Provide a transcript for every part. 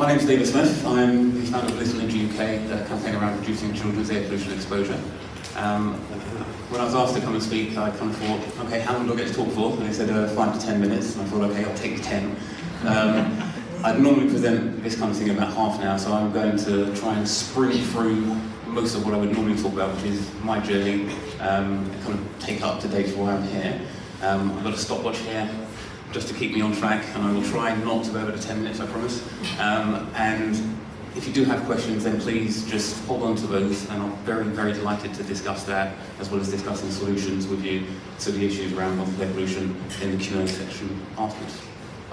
My name's David Smith. I'm the founder of Little Ninja UK, a campaign around reducing children's air pollution exposure. When I was asked to come and speak, I kind of thought, okay, how long do I get to talk for? And they said 5 to 10 minutes, and I thought, okay, I'll take 10. I'd normally present this kind of thing in about half an hour, so I'm going to try and sprint through most of what I would normally talk about, which is my journey, and kind of take up to date why I'm here. I've got a stopwatch here, just to keep me on track, and I will try not to go over the 10 minutes, I promise. And if you do have questions, then please just hold on to those, and I'm very, very delighted to discuss that, as well as discussing solutions with you to the issues around air pollution in the Q&A section afterwards.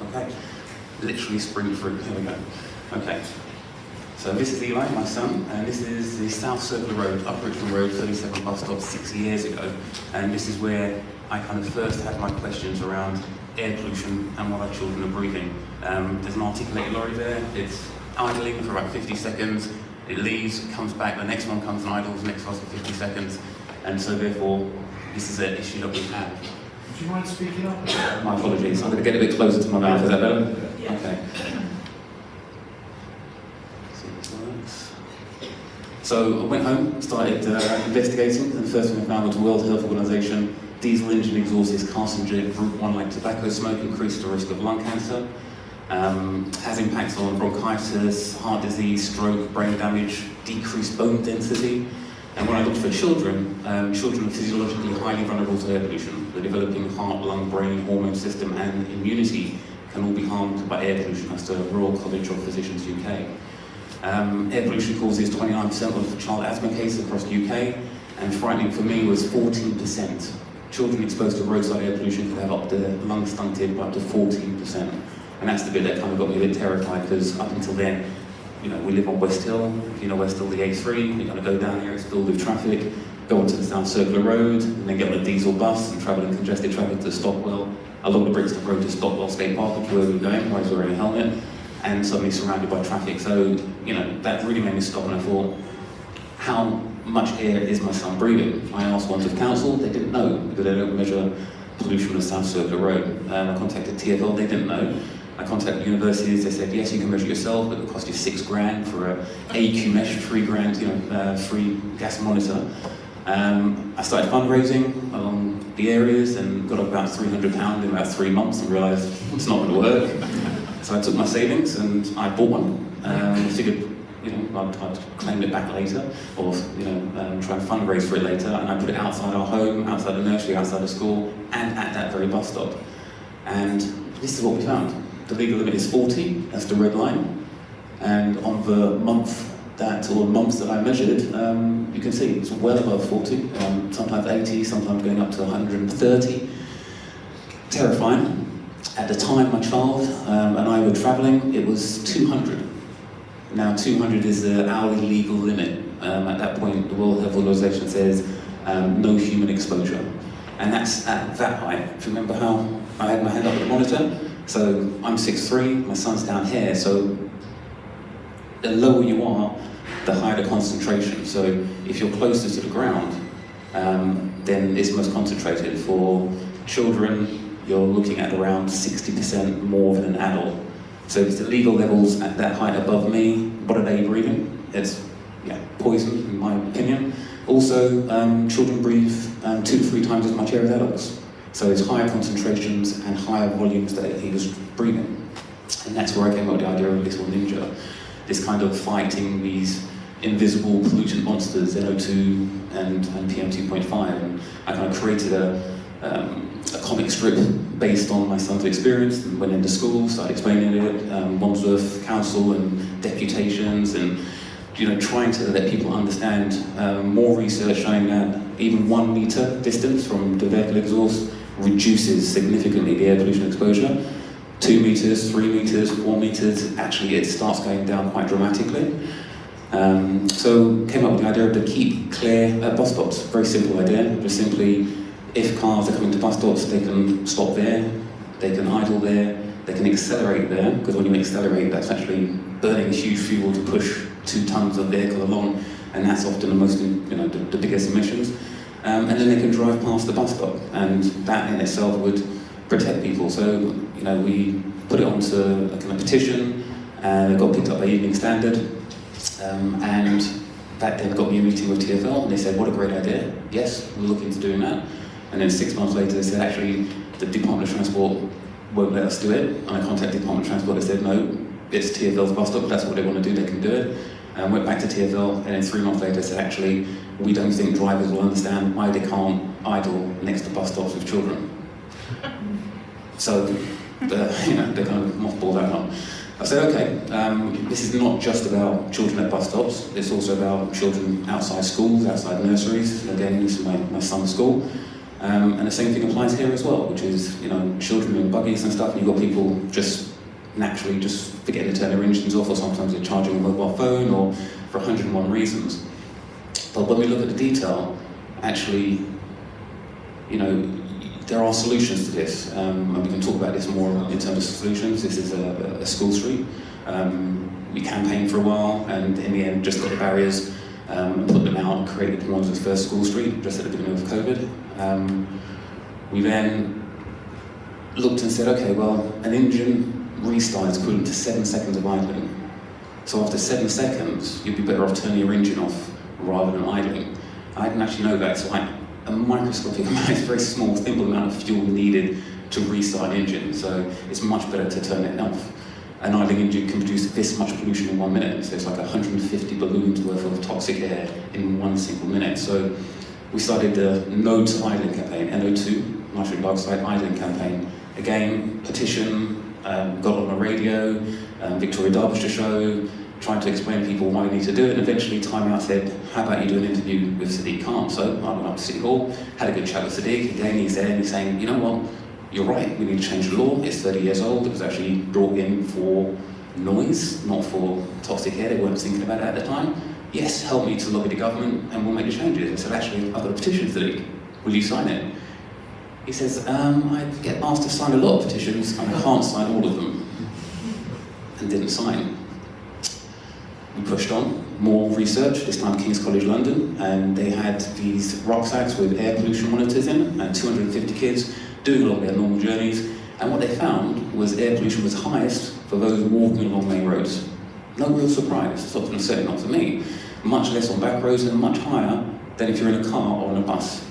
Okay, literally sprint through, here we go. Okay, so this is Eli, my son, and this is the South Circular Road, Upper Richmond Road, 37 bus stop 6 years ago, and this is where I kind of first had my questions around air pollution and what our children are breathing. There's an articulated lorry there, it's idling for about 50 seconds, it leaves, it comes back, the next one comes and idles, the next one's for 50 seconds, and so therefore, this is an issue that we have. Would you mind speaking up? My apologies, I'm going to get a bit closer to my mouth, is that better? Yeah. Okay. See if this works. So I went home, started investigating, and the first thing I found was the World Health Organization. Diesel engine exhaust is carcinogenic, group 1 like tobacco smoke, increases the risk of lung cancer, has impacts on bronchitis, heart disease, stroke, brain damage, decreased bone density. And when I looked for children, children are physiologically highly vulnerable to air pollution. The developing heart, lung, brain, hormone system and immunity can all be harmed by air pollution. That's the Royal College of Physicians UK. Air pollution causes 29% of child asthma cases across the UK, and frightening for me was 14%. Children exposed to roadside air pollution could have up to lungs stunted by up to 14%. And that's the bit that kind of got me a bit terrified, because up until then, you know, we live on West Hill. If you know West Hill, the A3, you're going to go down here, it's filled with traffic, go onto the South Circular Road, and then get on a diesel bus and travel in congested traffic to Stockwell, along the Brixton Road to Stockwell Skate Park, which is where we're going, while he's wearing a helmet, and suddenly surrounded by traffic. So, you know, that really made me stop, and I thought, how much air is my son breathing? I asked once of council, they didn't know, because they don't measure pollution on the South Circular Road. I contacted TfL, they didn't know. I contacted universities, they said, yes, you can measure yourself, but it'll cost you £6 for a AQ mesh, £3, you know, free gas monitor. I started fundraising along the areas and got up about £300 in about 3 months and realised it's not going to work. So I took my savings and I bought one. Figured, you know, I'd claim it back later, or you know, try and fundraise for it later, and I put it outside our home, outside the nursery, outside the school, and at that very bus stop. And this is what we found. The legal limit is 40, that's the red line, and on the months that I measured, you can see it's well above 40, sometimes 80, sometimes going up to 130. Terrifying. At the time my child and I were travelling, it was 200. Now 200 is the hourly legal limit. At that point, the World Health Organization says no human exposure. And that's at that height. If you remember how I had my hand up at the monitor? So I'm 6'3", my son's down here, so the lower you are, the higher the concentration. So if you're closer to the ground, then it's most concentrated. For children, you're looking at around 60% more than an adult. So if it's the legal levels at that height above me, what are they breathing? It's poison, in my opinion. Also, children breathe 2 to 3 times as much air as adults. So it's higher concentrations and higher volumes that he was breathing. And that's where I came up with the idea of Little Ninja. This kind of fighting these invisible pollutant monsters, NO2 and PM2.5. And I kind of created a comic strip based on my son's experience, and went into school, started explaining it, Wandsworth Council and deputations, and you know, trying to let people understand more research showing that even 1 metre distance from the vehicle exhaust reduces significantly the air pollution exposure. 2 metres, 3 metres, 4 metres, actually it starts going down quite dramatically. So came up with the idea of to keep clear at bus stops. Very simple idea, just simply, if cars are coming to bus stops, they can stop there, they can idle there, they can accelerate there, because when you accelerate, that's actually burning huge fuel to push 2 tons of vehicle along, and that's often the most, you know, the biggest emissions. And then they can drive past the bus stop, and that in itself would protect people. So, you know, we put it onto a kind of petition, and I got picked up by Evening Standard, and that then got me a meeting with TfL, and they said, what a great idea, yes, we're looking into doing that. And then 6 months later, they said, actually, the Department of Transport won't let us do it. And I contacted the Department of Transport, they said, no, it's TfL's bus stop, that's what they want to do, they can do it. And I went back to TfL, and then 3 months later, they said, actually, we don't think drivers will understand why they can't idle next to bus stops with children. So, they kind of mothballed that one. I said, okay, this is not just about children at bus stops, it's also about children outside schools, outside nurseries. Again, this is my son's school. And the same thing applies here as well, which is, children in buggies and stuff, and you've got people just naturally just forgetting to turn their engines off, or sometimes they're charging a mobile phone, or for 101 reasons. But when we look at the detail, actually, there are solutions to this, and we can talk about this more in terms of solutions. This is a school street. We campaigned for a while, and in the end just got the barriers and put them out and created Wandsworth first school street, just at the beginning of COVID. We then looked and said, okay, well, an engine restart is equivalent to 7 seconds of idling. So after 7 seconds, you'd be better off turning your engine off rather than idling. I didn't actually know that, it's like a microscopic amount, it's a very small, simple amount of fuel needed to restart an engine, so it's much better to turn it off. An idling engine can produce this much pollution in 1 minute, so it's like 150 balloons worth of toxic air in 1 single minute. So we started the No to Idling campaign, NO2, nitrogen dioxide idling campaign. Again, petition, got on the radio, Victoria Derbyshire show, trying to explain to people why we need to do it, and eventually Time Out said, how about you do an interview with Sadiq Khan? So I went up to City Hall, had a good chat with Sadiq. Again, he's there and he's saying, you know what, you're right, we need to change the law. It's 30 years old, it was actually brought in for noise, not for toxic air. They weren't thinking about it at the time. Yes, help me to lobby the government and we'll make the changes. I said, actually, I've got a petition, Sadiq, will you sign it? He says, I get asked to sign a lot of petitions and I can't sign all of them. And didn't sign. We pushed on, more research, this time King's College London, and they had these rucksacks with air pollution monitors in, and 250 kids doing along their normal journeys, and what they found was air pollution was highest for those walking along main roads. No real surprise, certainly not for me. Much less on back roads and much higher than if you're in a car or on a bus.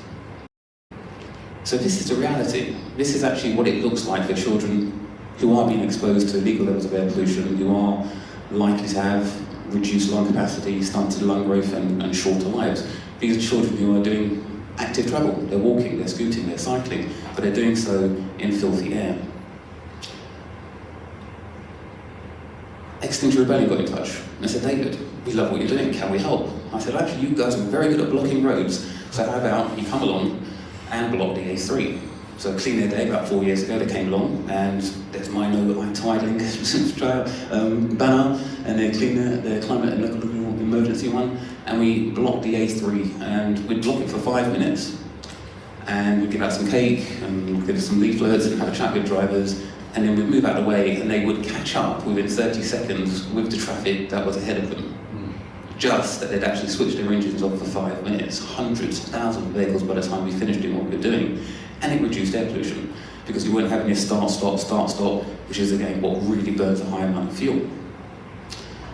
So this is the reality. This is actually what it looks like for children who are being exposed to illegal levels of air pollution, who are likely to have reduced lung capacity, stunted lung growth, and shorter lives. These are children who are doing active travel. They're walking, they're scooting, they're cycling, but they're doing so in filthy air. Extinction Rebellion got in touch and said, David, we love what you're doing, can we help? I said, actually, you guys are very good at blocking roads, so how about you come along and block the A3? So Clean Air Day, about 4 years ago, they came along, and there's my No Idling banner, and their climate and local emergency one, and we blocked the A3, and we'd block it for 5 minutes, and we'd give out some cake, and give some leaflets, and have a chat with drivers, and then we'd move out of the way, and they would catch up within 30 seconds with the traffic that was ahead of them. Just that they'd actually switched their engines off for 5 minutes, hundreds, thousands of vehicles by the time we finished doing what we were doing. And it reduced air pollution, because you weren't having this start, stop, which is again what really burns a high amount of fuel.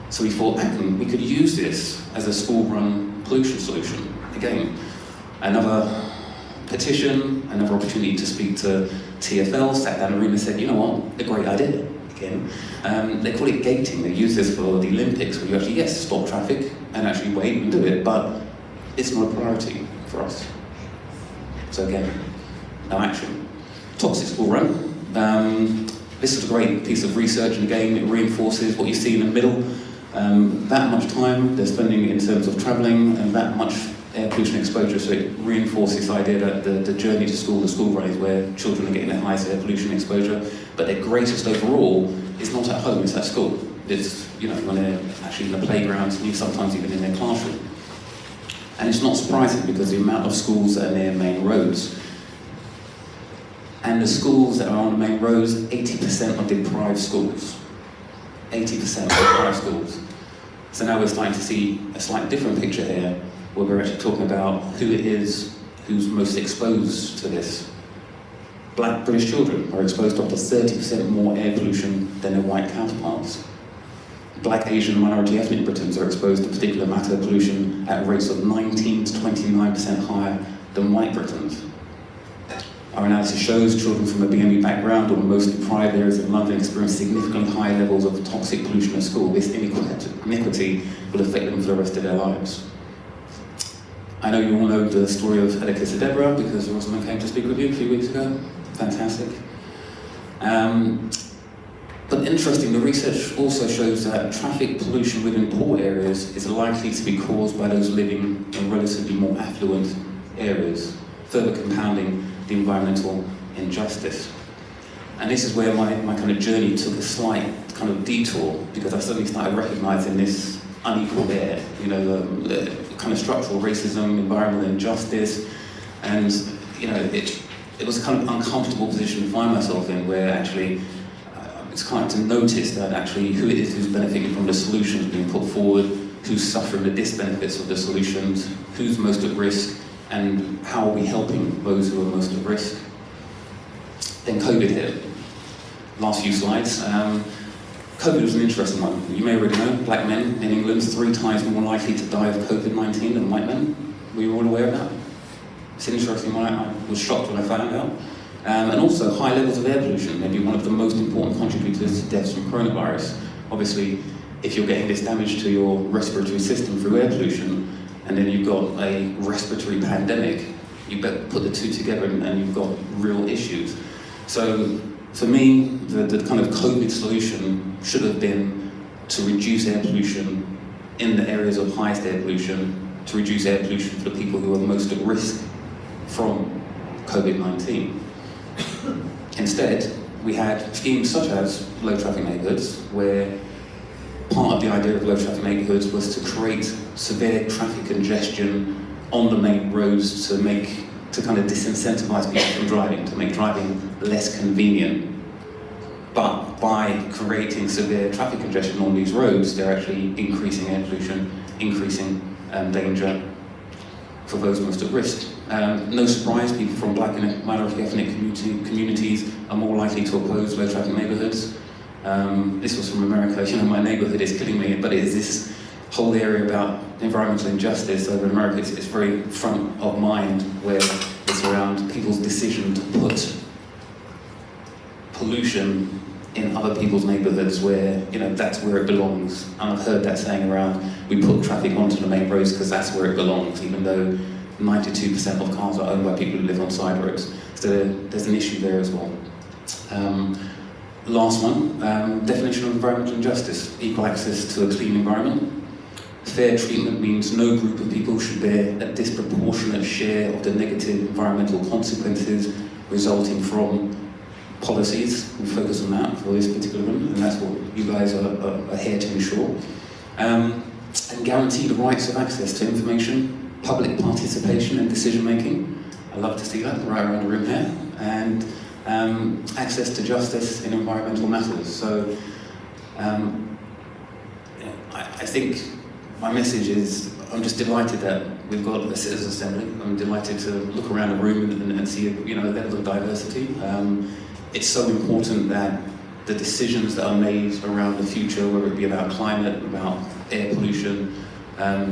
So we thought, we could use this as a school-run pollution solution. Again, another petition, another opportunity to speak to TfL, sat down in the room and said, you know what, a great idea. Again, they call it gating. They use this for the Olympics, where you actually, yes, stop traffic and actually wait and do it, but it's not a priority for us. So again, no action. Toxic school run. This is a great piece of research, and again, it reinforces what you see in the middle. That much time they're spending in terms of travelling, and that much air pollution exposure, so it reinforces this idea that the journey to school, the school run, is where children are getting their highest air pollution exposure, but their greatest overall is not at home, it's at school. It's, when they're actually in the playgrounds, and sometimes even in their classroom. And it's not surprising, because the amount of schools that are near main roads, and the schools that are on the main roads, 80% are deprived schools. 80% are deprived schools. So now we're starting to see a slightly different picture here, where we're actually talking about who it is who's most exposed to this. Black British children are exposed to up to 30% more air pollution than their white counterparts. Black, Asian, minority ethnic Britons are exposed to particular matter pollution at rates of 19 to 29% higher than white Britons. Our analysis shows children from a BME background or mostly deprived areas in London experience significantly higher levels of toxic pollution at school. This inequity will affect them for the rest of their lives. I know you all know the story of Edekis Deborah because Rosamund came to speak with you a few weeks ago. Fantastic. But interesting, the research also shows that traffic pollution within poor areas is likely to be caused by those living in relatively more affluent areas, further compounding the environmental injustice. And this is where my kind of journey took a slight kind of detour, because I suddenly started recognizing this unequal air, the kind of structural racism, environmental injustice, and it was a kind of uncomfortable position to find myself in, where actually it's kind of to notice that actually who it is who's benefiting from the solutions being put forward, who's suffering the disbenefits of the solutions, who's most at risk, and how are we helping those who are most at risk. Then COVID hit. Last few slides. COVID was an interesting one. You may already know, black men in England 3 times more likely to die of COVID-19 than white men. Were you all aware of that? It's an interesting one. I was shocked when I found out. And also high levels of air pollution, maybe one of the most important contributors to deaths from coronavirus. Obviously, if you're getting this damage to your respiratory system through air pollution, and then you've got a respiratory pandemic, you better put the two together and you've got real issues. So for me, the kind of COVID solution should have been to reduce air pollution in the areas of highest air pollution, to reduce air pollution for the people who are most at risk from COVID-19. Instead, we had schemes such as low traffic neighbourhoods, where part of the idea of low traffic neighbourhoods was to create severe traffic congestion on the main roads to kind of disincentivise people from driving, to make driving less convenient. But by creating severe traffic congestion on these roads, they're actually increasing air pollution, increasing danger for those most at risk. No surprise, people from black and minority ethnic communities are more likely to oppose low traffic neighbourhoods. This was from America. My neighbourhood is killing me, but it is this whole area about environmental injustice over in America. It's very front of mind, where it's around people's decision to put pollution in other people's neighbourhoods, where that's where it belongs. And I've heard that saying around, we put traffic onto the main roads because that's where it belongs, even though 92% of cars are owned by people who live on side roads. So there's an issue there as well. Last one, definition of environmental injustice: equal access to a clean environment. Fair treatment means no group of people should bear a disproportionate share of the negative environmental consequences resulting from policies. We focus on that for this particular one, and that's what you guys are here to ensure. And guarantee the rights of access to information, public participation and decision making. I love to see that right around the room here. And access to justice in environmental matters. So I think my message is, I'm just delighted that we've got a Citizens Assembly. I'm delighted to look around the room and see a level of diversity. It's so important that the decisions that are made around the future, whether it be about climate, about air pollution,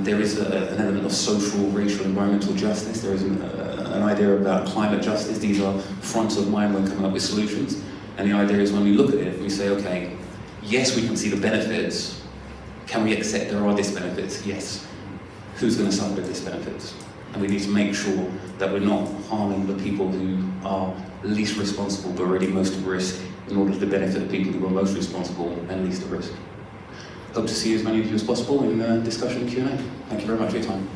there is an element of social, racial, environmental justice. There is an idea about climate justice. These are front of mind when coming up with solutions. And the idea is, when we look at it, we say, okay, yes, we can see the benefits. Can we accept there are disbenefits? Yes. Who's going to suffer the disbenefits? And we need to make sure that we're not harming the people who are least responsible but already most at risk, in order to benefit the people who are most responsible and least at risk. Hope to see as many of you as possible in the discussion Q&A. Thank you very much for your time.